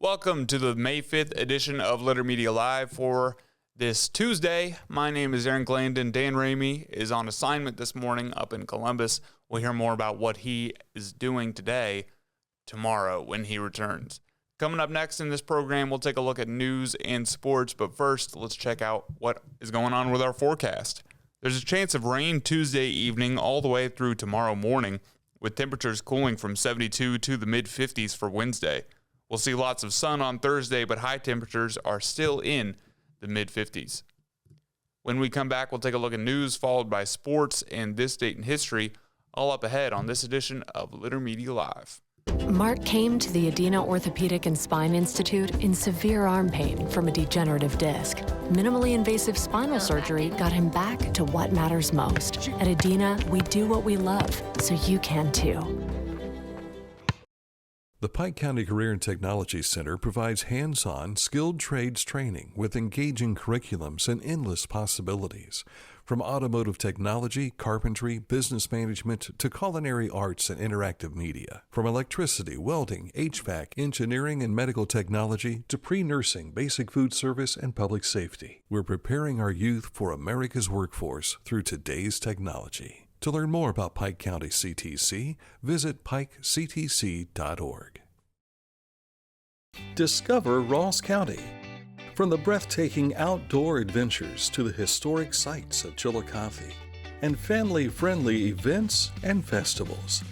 Welcome to the May 5th edition of Litter Media Live for this Tuesday. My name is Aaron Glandon. Dan Ramey is on assignment this morning up in Columbus. We'll hear more about what he is doing today, tomorrow, when he returns. Coming up next in this program, we'll take a look at news and sports, but first, let's check out what is going on with our forecast. There's a chance of rain Tuesday evening all the way through tomorrow morning, with temperatures cooling from 72 to the mid-50s for Wednesday. We'll see lots of sun on Thursday, but high temperatures are still in the mid-50s. When we come back, we'll take a look at news followed by sports and this date in history, all up ahead on this edition of Litter Media Live. Mark came to the Adena Orthopedic and Spine Institute in severe arm pain from a degenerative disc. Minimally invasive spinal surgery got him back to what matters most. At Adena, we do what we love, so you can too. The Pike County Career and Technology Center provides hands-on, skilled trades training with engaging curriculums and endless possibilities. From automotive technology, carpentry, business management, to culinary arts and interactive media. From electricity, welding, HVAC, engineering, and medical technology, to pre-nursing, basic food service, and public safety. We're preparing our youth for America's workforce through today's technology. To learn more about Pike County CTC, visit pikectc.org. Discover Ross County. From the breathtaking outdoor adventures to the historic sights of Chillicothe and family-friendly events and festivals.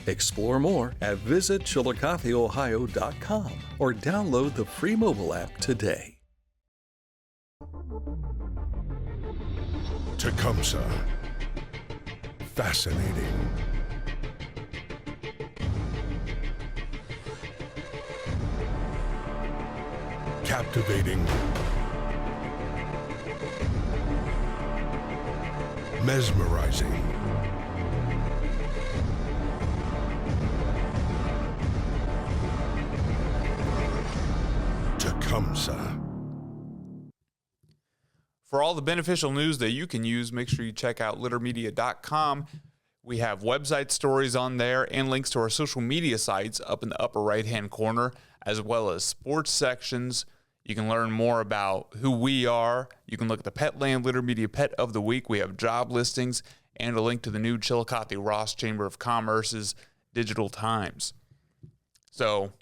Explore more at visitchillicotheohio.com or download the free mobile app today. Tecumseh. Fascinating. Captivating. Mesmerizing. Tecumseh. For all the beneficial news that you can use, make sure you check out littermedia.com. We have website stories on there and links to our social media sites up in the upper right-hand corner, as well as sports sections. You can learn more about who we are. You can look at the Petland Litter Media Pet of the Week. We have job listings and a link to the new Chillicothe Ross Chamber of Commerce's Digital Times. So,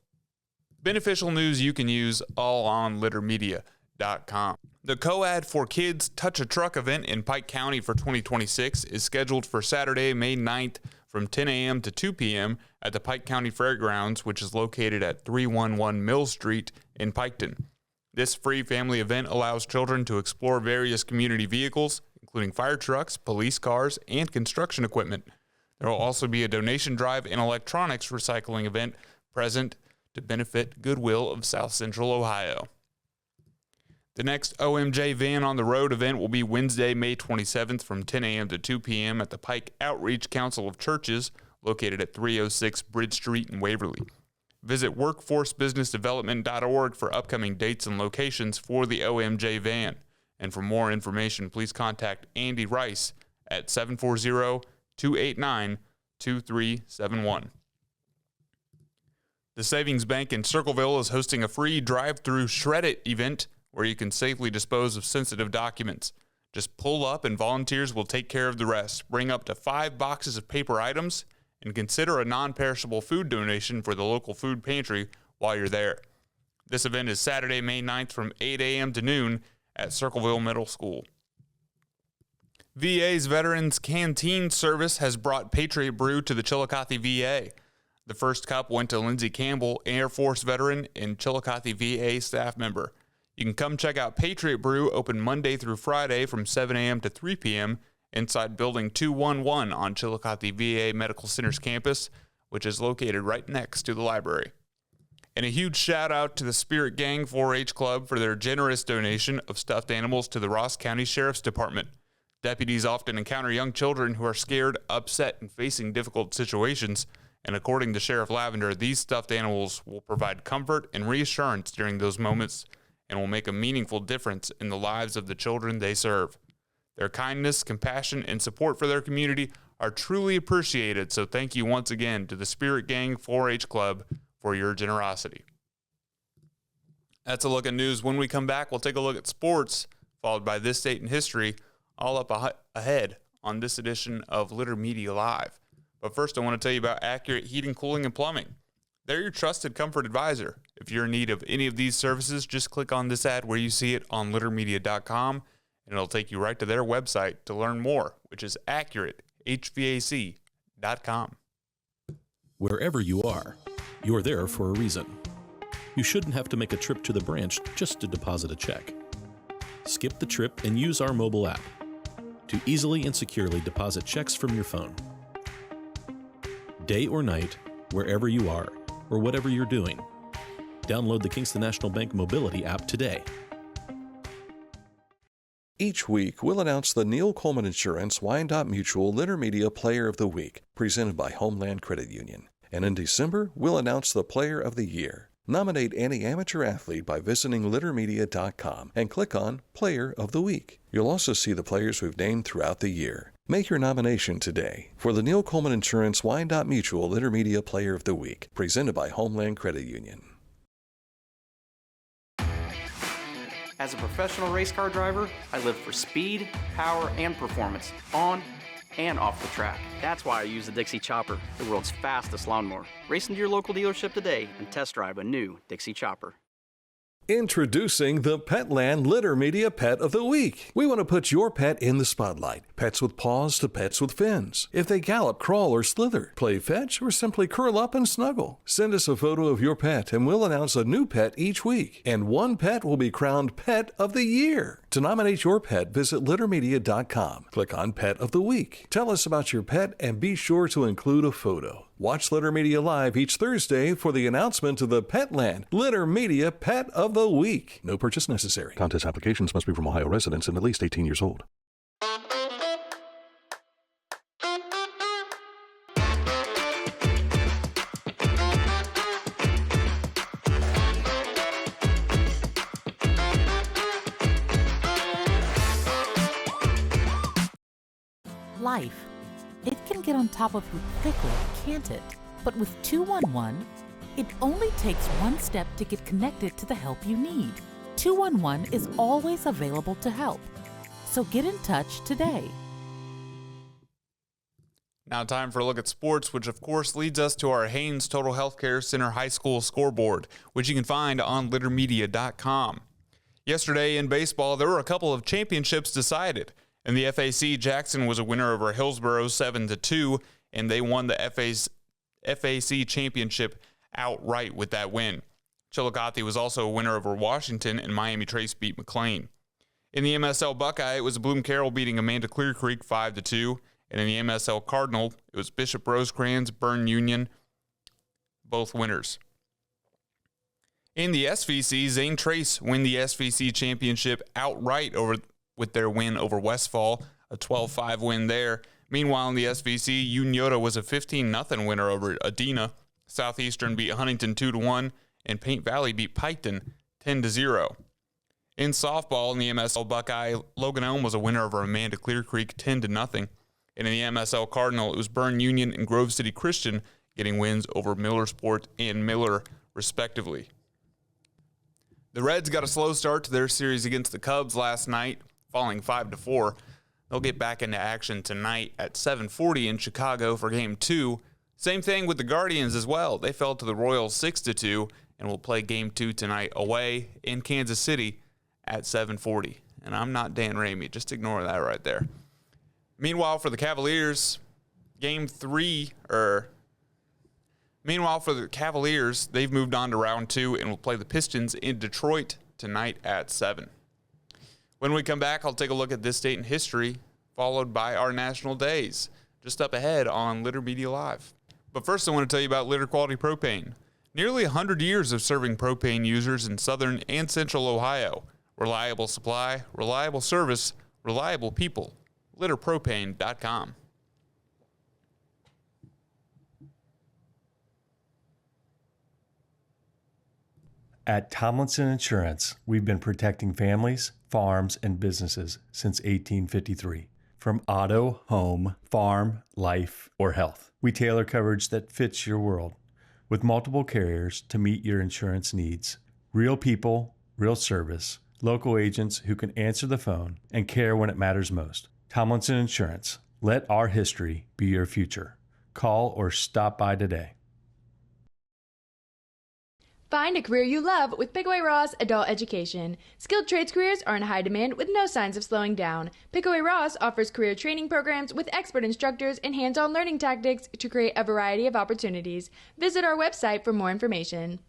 beneficial news you can use all on littermedia.com. The Co-Ad for Kids Touch a Truck event in Pike County for 2026 is scheduled for Saturday, May 9th from 10 a.m. to 2 p.m. at the Pike County Fairgrounds, which is located at 311 Mill Street in Piketon. This free family event allows children to explore various community vehicles, including fire trucks, police cars, and construction equipment. There will also be a donation drive and electronics recycling event present to benefit Goodwill of South Central Ohio. The next OMJ Van On-the-Road event will be Wednesday, May 27th from 10 a.m. to 2 p.m. at the Pike Outreach Council of Churches, located at 306 Bridge Street in Waverly. Visit workforcebusinessdevelopment.org for upcoming dates and locations for the OMJ Van. And for more information, please contact Andy Rice at 740-289-2371. The Savings Bank in Circleville is hosting a free drive-through Shred It event where you can safely dispose of sensitive documents. Just pull up and volunteers will take care of the rest. Bring up to 5 boxes of paper items and consider a non-perishable food donation for the local food pantry while you're there. This event is Saturday, May 9th from 8 a.m. to noon at Circleville Middle School. VA's Veterans Canteen Service has brought PatriotBrew to the Chillicothe VA. The first cup went to Lindsey Campbell, Air Force veteran and Chillicothe VA staff member. You can come check out Patriot Brew, open Monday through Friday from 7 a.m. to 3 p.m. inside Building 211 on Chillicothe VA Medical Center's campus, which is located right next to the library. And a huge shout out to the Spirit Gang 4-H Club for their generous donation of stuffed animals to the Ross County Sheriff's Department. Deputies often encounter young children who are scared, upset, and facing difficult situations, and according to Sheriff Lavender, these stuffed animals will provide comfort and reassurance during those moments and will make a meaningful difference in the lives of the children they serve. Their kindness, compassion, and support for their community are truly appreciated, so thank you once again to the Spirit Gang 4-H Club for your generosity. That's a look at news. When we come back, we'll take a look at sports, followed by This Date in History, all up ahead on this edition of Litter Media Live. But first, I want to tell you about Accurate Heating, Cooling, and Plumbing. They're your trusted comfort advisor. If you're in need of any of these services, just click on this ad where you see it on littermedia.com, and it'll take you right to their website to learn more, which is accuratehvac.com. Wherever you are, you're there for a reason. You shouldn't have to make a trip to the branch just to deposit a check. Skip the trip and use our mobile app to easily and securely deposit checks from your phone. Day or night, wherever you are, or whatever you're doing, download the Kingston National Bank Mobility app today. Each week, we'll announce the Neil Coleman Insurance Wyandotte Mutual Litter Media Player of the Week, presented by Homeland Credit Union. And in December, we'll announce the Player of the Year. Nominate any amateur athlete by visiting littermedia.com and click on Player of the Week. You'll also see the players we've named throughout the year. Make your nomination today for the Neil Coleman Insurance Wyandotte Mutual Litter Media Player of the Week, presented by Homeland Credit Union. As a professional race car driver, I live for speed, power, and performance on and off the track. That's why I use the Dixie Chopper, the world's fastest lawnmower. Race into your local dealership today and test drive a new Dixie Chopper. Introducing the Petland Litter Media Pet of the Week. We want to put your pet in the spotlight. Pets with paws to pets with fins. If they gallop, crawl, or slither, play fetch, or simply curl up and snuggle. Send us a photo of your pet and we'll announce a new pet each week. And one pet will be crowned Pet of the Year. To nominate your pet, visit littermedia.com. Click on Pet of the Week. Tell us about your pet and be sure to include a photo. Watch Litter Media Live each Thursday for the announcement of the Petland Litter Media Pet of the Week. No purchase necessary. Contest applications must be from Ohio residents and at least 18 years old. Life. It can get on top of you quickly, can't it? But with 211, it only takes one step to get connected to the help you need. 211 is always available to help. So get in touch today. Now time for a look at sports, which of course leads us to our Haynes Total Healthcare Center High School scoreboard, which you can find on littermedia.com. Yesterday in baseball, there were a couple of championships decided. In the FAC, Jackson was a winner over Hillsborough 7-2, and they won the FAC championship outright with that win. Chillicothe was also a winner over Washington, and Miami Trace beat McLean. In the MSL Buckeye, it was Bloom Carroll beating Amanda Clear Creek 5-2, and in the MSL Cardinal, it was Bishop Rosecrans, Bern Union, both winners. In the SVC, Zane Trace win the SVC championship outright with their win over Westfall, a 12-5 win there. Meanwhile, in the SVC, Unyota was a 15-0 winner over Adena. Southeastern beat Huntington 2-1, and Paint Valley beat Piketon 10-0. In softball, in the MSL Buckeye, Logan Elm was a winner over Amanda Clear Creek 10-0. And in the MSL Cardinal, it was Bern Union and Grove City Christian getting wins over Millersport and Miller, respectively. The Reds got a slow start to their series against the Cubs last night, falling 5-4. They'll get back into action tonight at 7:40 in Chicago for Game 2. Same thing with the Guardians as well. They fell to the Royals 6-2 and will play Game 2 tonight away in Kansas City at 7:40. And I'm not Dan Ramey. Just ignore that right there. Meanwhile, for the Cavaliers, they've moved on to round 2 and will play the Pistons in Detroit tonight at 7. When we come back, I'll take a look at this date in history, followed by our national days, just up ahead on Litter Media Live. But first, I want to tell you about Litter Quality Propane. Nearly 100 years of serving propane users in southern and central Ohio. Reliable supply, reliable service, reliable people. LitterPropane.com. At Tomlinson Insurance, we've been protecting families, farms, and businesses since 1853. From auto, home, farm, life, or health, we tailor coverage that fits your world. With multiple carriers to meet your insurance needs, Real people, real service, local agents who can answer the phone and care when it matters most. Tomlinson Insurance. Let our history be your future. Call or stop by today. Find a career you love with Pickaway Ross Adult Education. Skilled trades careers are in high demand with no signs of slowing down. Pickaway Ross offers career training programs with expert instructors and hands-on learning tactics to create a variety of opportunities. Visit our website for more information.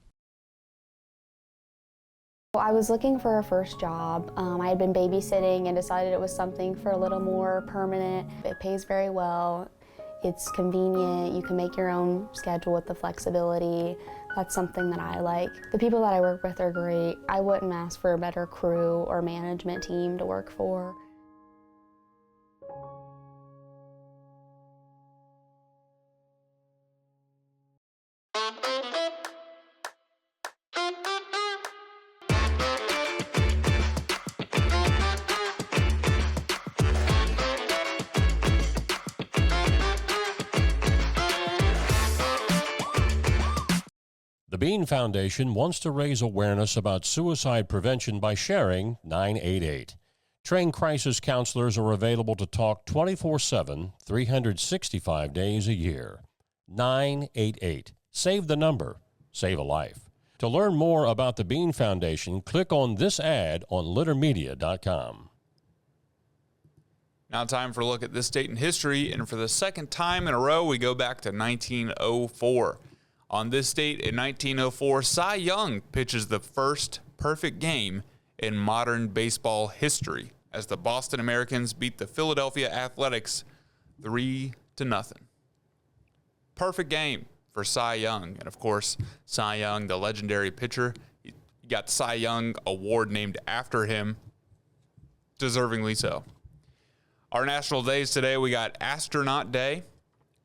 I was looking for a first job. I had been babysitting and decided it was something for a little more permanent. It pays very well. It's convenient. You can make your own schedule with the flexibility. That's something that I like. The people that I work with are great. I wouldn't ask for a better crew or management team to work for. The Bean Foundation wants to raise awareness about suicide prevention by sharing 988. Trained crisis counselors are available to talk 24/7, 365 days a year. 988. Save the number. Save a life. To learn more about the Bean Foundation, click on this ad on littermedia.com. Now time for a look at this date in history, and for the second time in a row, we go back to 1904. On this date in 1904, Cy Young pitches the first perfect game in modern baseball history as the Boston Americans beat the Philadelphia Athletics 3-0. Perfect game for Cy Young. And of course, Cy Young, the legendary pitcher, he got the Cy Young Award named after him, deservingly so. Our national days today, we got Astronaut Day,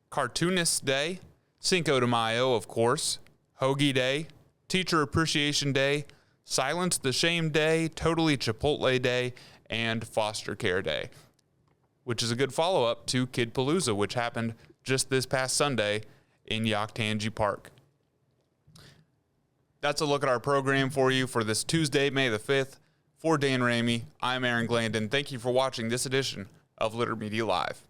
Cartoonist Day, Cinco de Mayo, of course, Hoagie Day, Teacher Appreciation Day, Silence the Shame Day, Totally Chipotle Day, and Foster Care Day, which is a good follow-up to Kidpalooza, which happened just this past Sunday in Yoctangi Park. That's a look at our program for you for this Tuesday, May the 5th. For Dan Ramey, I'm Aaron Glandon. Thank you for watching this edition of Litter Media Live.